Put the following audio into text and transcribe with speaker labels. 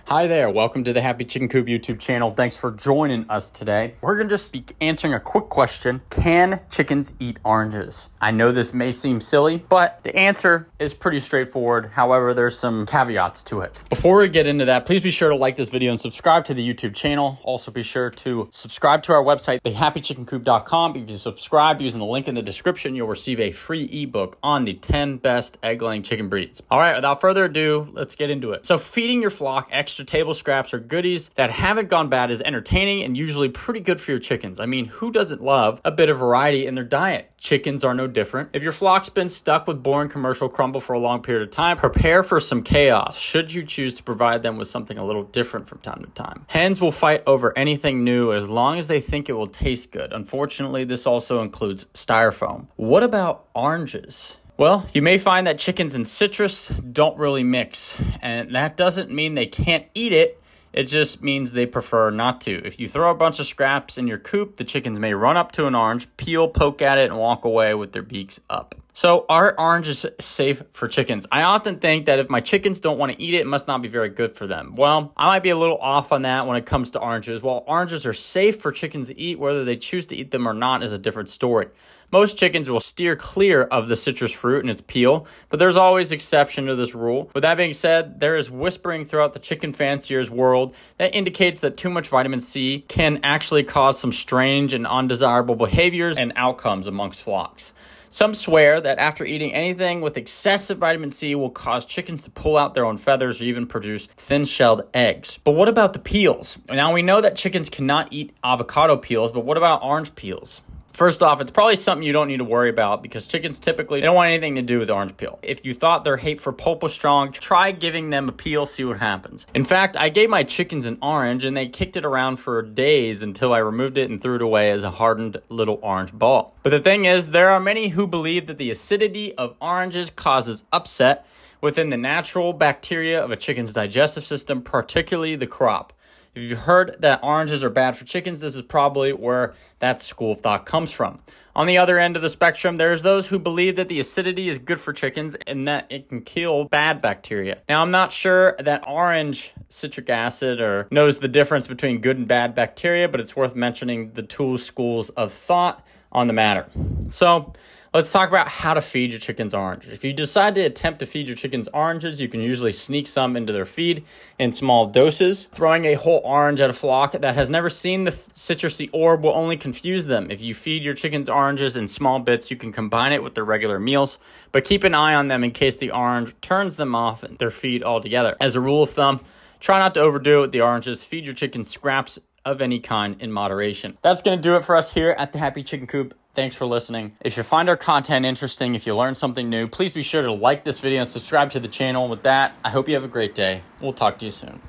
Speaker 1: Hi there, welcome to the Happy Chicken Coop YouTube channel. Thanks for joining us today. We're gonna just be answering a quick question. Can chickens eat oranges? I know this may seem silly, but the answer is pretty straightforward. However, there's some caveats to it. Before we get into that, please be sure to like this video and subscribe to the YouTube channel. Also be sure to subscribe to our website, thehappychickencoop.com. If you subscribe using the link in the description, you'll receive a free ebook on the 10 best egg-laying chicken breeds. All right, without further ado, let's get into it. So feeding your flock extra table scraps or goodies that haven't gone bad is entertaining and usually pretty good for your chickens. I mean, who doesn't love a bit of variety in their diet? Chickens are no different. If your flock's been stuck with boring commercial crumble for a long period of time, prepare for some chaos should you choose to provide them with something a little different from time to time. Hens will fight over anything new as long as they think it will taste good. Unfortunately, this also includes styrofoam. What about oranges? Well, you may find that chickens and citrus don't really mix, and that doesn't mean they can't eat it. It just means they prefer not to. If you throw a bunch of scraps in your coop, the chickens may run up to an orange, peel, poke at it, and walk away with their beaks up. So are oranges safe for chickens? I often think that if my chickens don't want to eat it, it must not be very good for them. Well, I might be a little off on that when it comes to oranges. While oranges are safe for chickens to eat, whether they choose to eat them or not is a different story. Most chickens will steer clear of the citrus fruit and its peel, but there's always exception to this rule. With that being said, there is whispering throughout the chicken fanciers world that indicates that too much vitamin C can actually cause some strange and undesirable behaviors and outcomes amongst flocks. Some swear that after eating anything with excessive vitamin C will cause chickens to pull out their own feathers or even produce thin-shelled eggs. But what about the peels? Now, we know that chickens cannot eat avocado peels, but what about orange peels? First off, it's probably something you don't need to worry about because chickens typically don't want anything to do with orange peel. If you thought their hate for pulp was strong, try giving them a peel, see what happens. In fact, I gave my chickens an orange and they kicked it around for days until I removed it and threw it away as a hardened little orange ball. But the thing is, there are many who believe that the acidity of oranges causes upset within the natural bacteria of a chicken's digestive system, particularly the crop. If you've heard that oranges are bad for chickens, this is probably where that school of thought comes from. On the other end of the spectrum, there's those who believe that the acidity is good for chickens and that it can kill bad bacteria. Now, I'm not sure that orange citric acid knows the difference between good and bad bacteria, but it's worth mentioning the two schools of thought on the matter. So let's talk about how to feed your chickens oranges. If you decide to attempt to feed your chickens oranges, you can usually sneak some into their feed in small doses. Throwing a whole orange at a flock that has never seen the citrusy orb will only confuse them. If you feed your chickens oranges in small bits, you can combine it with their regular meals, but keep an eye on them in case the orange turns them off their feed altogether. As a rule of thumb, try not to overdo it with the oranges. Feed your chickens scraps of any kind in moderation. That's going to do it for us here at the Happy Chicken Coop. Thanks for listening. If you find our content interesting, if you learned something new, please be sure to like this video and subscribe to the channel. With that, I hope you have a great day. We'll talk to you soon.